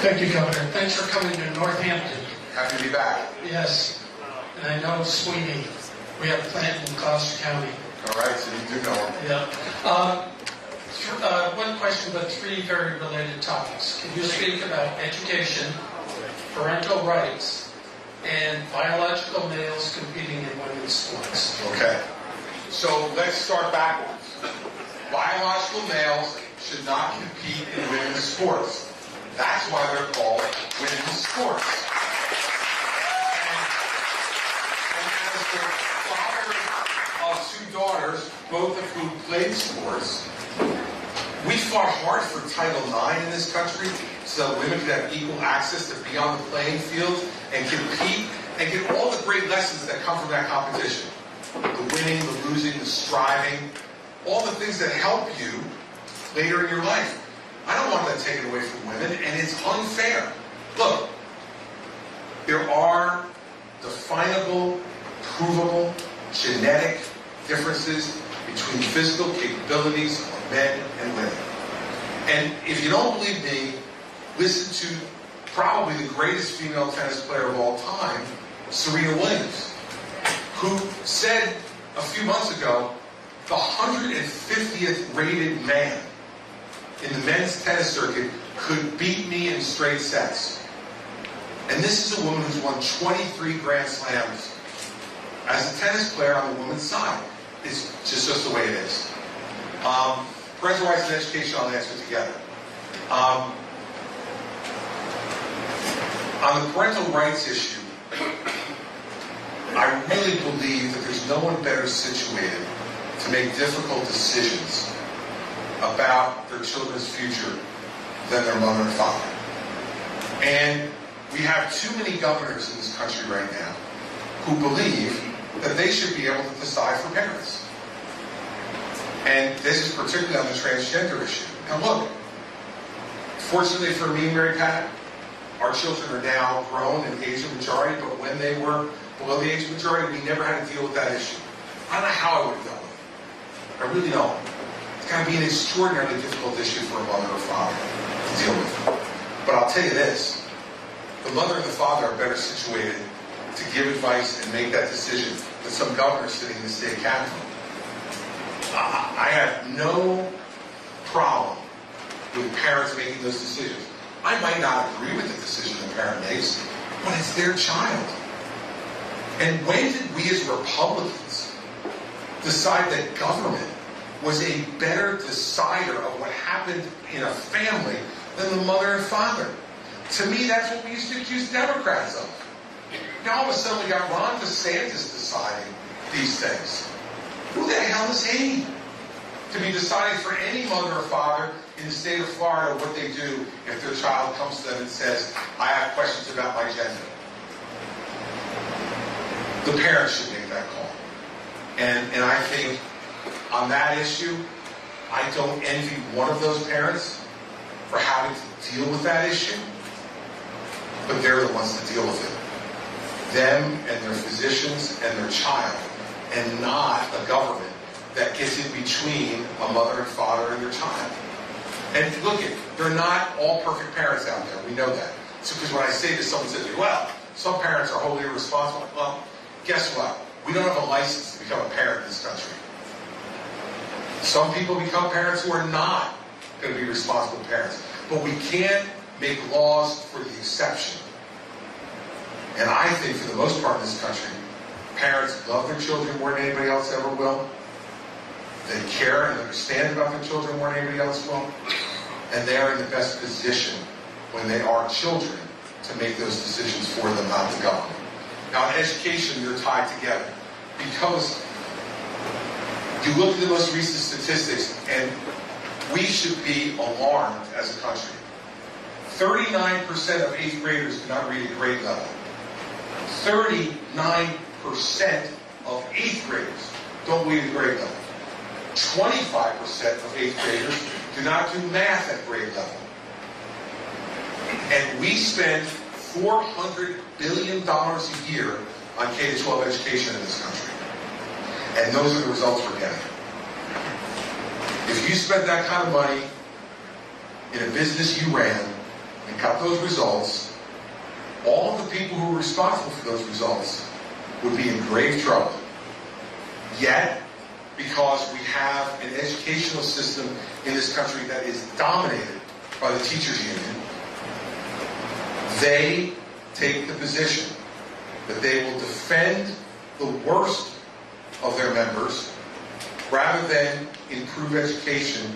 Thank you, Governor. Thanks for coming to North Hampton. Happy to be back. Yes, and I know Sweeney. We have a plant in Gloucester County. All right, so you do know him. Yeah. One question, but three very related topics. Can you speak about education, parental rights, and biological males competing in women's sports? Okay. So let's start backwards. Biological males should not compete in women's sports. That's why they're called women's sports. And as the father of two daughters, both of whom played sports, we fought hard for Title IX in this country so that women could have equal access to be on the playing field and compete and get all the great lessons that come from that competition. The winning, the losing, the striving, all the things that help you later in your life. I don't want that taken away from women, and it's unfair. Look, there are definable, provable, genetic differences between physical capabilities of men and women. And if you don't believe me, listen to probably the greatest female tennis player of all time, Serena Williams, who said a few months ago, the 150th rated man in the men's tennis circuit could beat me in straight sets. And this is a woman who's won 23 Grand Slams as a tennis player on the women's side. It's just the way it is. Parental rights and education, I'll answer together. On the parental rights issue, I really believe that there's no one better situated to make difficult decisions about their children's future than their mother and father. And we have too many governors in this country right now who believe that they should be able to decide for parents. And this is particularly on the transgender issue. Now look, fortunately for me and Mary Pat, our children are now grown and age of majority, but when they were below the age of majority, we never had to deal with that issue. I don't know how I would have dealt with it. I really don't. It's got to be an extraordinarily difficult issue for a mother or father to deal with. But I'll tell you this, the mother and the father are better situated to give advice and make that decision than some governor sitting in the state capitol. I have no problem with parents making those decisions. I might not agree with the decision the parent makes, but it's their child. And when did we as Republicans decide that government was a better decider of what happened in a family than the mother and father? To me, that's what we used to accuse Democrats of. Now all of a sudden we got Ron DeSantis deciding these things. Who the hell is he to be deciding for any mother or father in the state of Florida what they do if their child comes to them and says, I have questions about my gender? The parents should make that call. And I think on that issue, I don't envy one of those parents for having to deal with that issue, but they're the ones to deal with it. Them and their physicians and their child, and not a government that gets in between a mother and father and their child. And look, they're not all perfect parents out there. We know that. So because when I say this, someone says, well, some parents are wholly irresponsible. Well, guess what? We don't have a license to become a parent in this country. Some people become parents who are not going to be responsible parents. But we can't make laws for the exception. And I think for the most part in this country, parents love their children more than anybody else ever will. They care and understand about their children more than anybody else will. And they are in the best position when they are children to make those decisions for them, not the government. Now in education, they're tied together. Because you look at the most recent statistics, and we should be alarmed as a country. 39% of 8th graders do not read at grade level. 39% of 8th graders don't read at grade level. 25% of 8th graders do not do math at grade level. And we spend $400 billion a year on K-12 education in this country. And those are the results we're getting. If you spent that kind of money in a business you ran, and cut those results, all of the people who were responsible for those results would be in grave trouble. Yet, because we have an educational system in this country that is dominated by the teachers union, they take the position that they will defend the worst of their members rather than improve education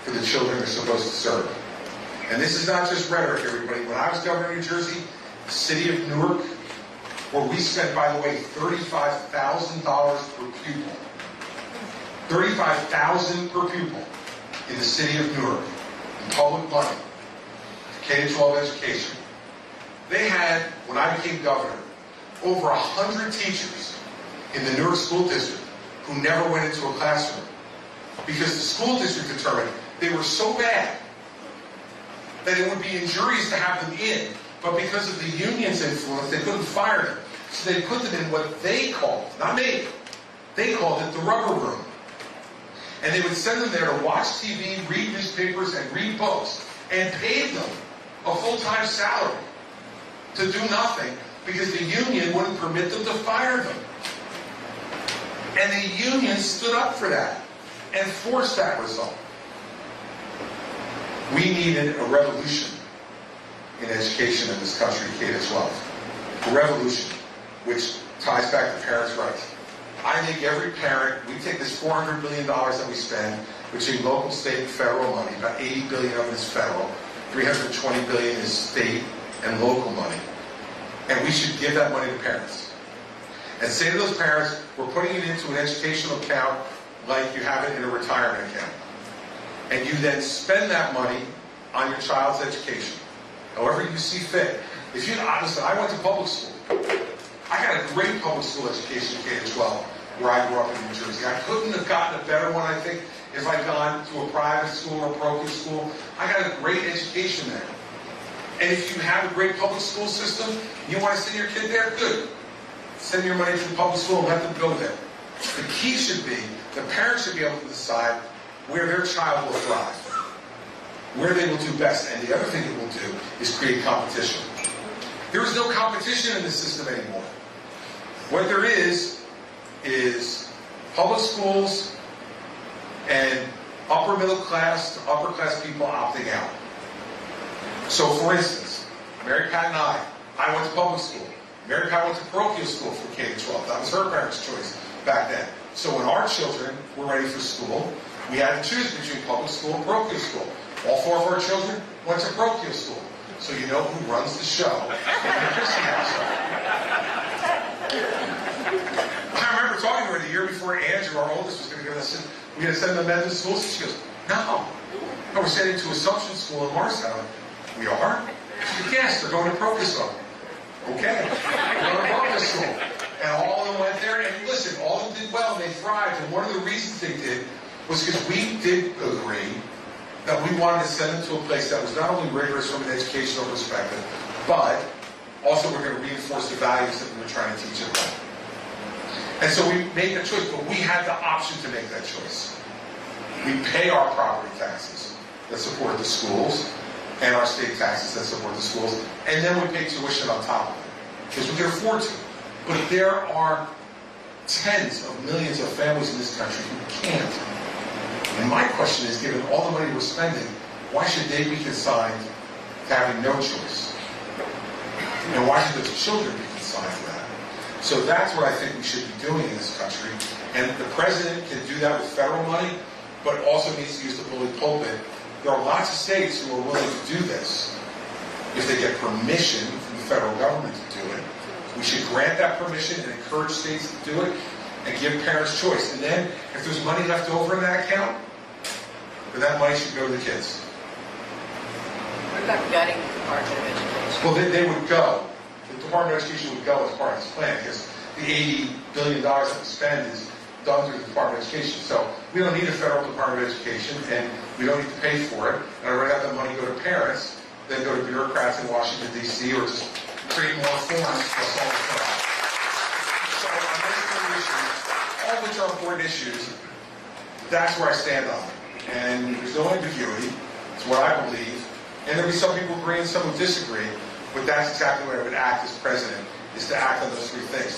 for the children they're supposed to serve. And this is not just rhetoric, everybody. When I was governor of New Jersey, the city of Newark, where we spent, by the way, $35,000 per pupil. $35,000 per pupil in the city of Newark, in public money, for K-12 education. They had, when I became governor, over 100 teachers in the Newark School District who never went into a classroom because the school district determined they were so bad that it would be injurious to have them in, but because of the union's influence, they couldn't fire them. So they put them in what they called, not me, they called it the rubber room. And they would send them there to watch TV, read newspapers, and read books, and paid them a full-time salary to do nothing because the union wouldn't permit them to fire them. And the union stood up for that and forced that result. We needed a revolution in education in this country, K-12. A revolution, which ties back to parents' rights. I think every parent, we take this $400 billion that we spend between local, state, and federal money, about $80 billion of it is federal, $320 billion is state and local money, and we should give that money to parents. And say to those parents, we're putting it into an educational account like you have it in a retirement account. And you then spend that money on your child's education, however you see fit. If you, listen, I went to public school. I got a great public school education in K-12 where I grew up in New Jersey. I couldn't have gotten a better one, I think, if I'd gone to a private school or a parochial school. I got a great education there. And if you have a great public school system, you want to send your kid there, good. Send your money to the public school and let them go there. The key should be, the parents should be able to decide where their child will thrive, where they will do best. And the other thing it will do is create competition. There is no competition in the system anymore. What there is public schools and upper middle class to upper class people opting out. So for instance, Mary Pat and I went to public school. Mary Pat went to parochial school for K-12. That was her parents' choice back then. So when our children were ready for school, we had to choose between public school and parochial school. All four of our children went to parochial school. So you know who runs the show in the Christie household. I remember talking to her the year before Andrew, our oldest, was going to go. I said, we're going to send the men to school. She goes, no, we're sending to Assumption School in Marshall. We are? She said, yes, they're going to parochial school. Okay, they're going to parochial school. And all of them went there, and listen, all of them did well, and they thrived. And one of the reasons they did was because we did agree that we wanted to send them to a place that was not only rigorous from an educational perspective, but also we're going to reinforce the values that we were trying to teach them. And so we made the choice, but we had the option to make that choice. We pay our property taxes that support the schools, and our state taxes that support the schools, and then we pay tuition on top of it, because we can afford to. But there are tens of millions of families in this country who can't. And my question is, given all the money we're spending, why should they be consigned to having no choice? And why should those children be consigned to that? So that's what I think we should be doing in this country. And the president can do that with federal money, but also needs to use the bully pulpit. There are lots of states who are willing to do this if they get permission from the federal government to do it. We should grant that permission and encourage states to do it and give parents choice. And then, if there's money left over in that account, then that money should go to the kids. What about gutting the Department of Education? Well, they would go. The Department of Education would go as part of this plan, because the $80 billion that we spend is done through the Department of Education. So we don't need a federal Department of Education, and we don't need to pay for it. And I'd rather have that money go to parents than go to bureaucrats in Washington, D.C., or just create more forms for us all to fill out. So on those three issues, all which are important issues, that's where I stand on it. And there's no ambiguity. It's what I believe. And there'll be some people who agree and some who disagree, but that's exactly the way I would act as president, is to act on those three things.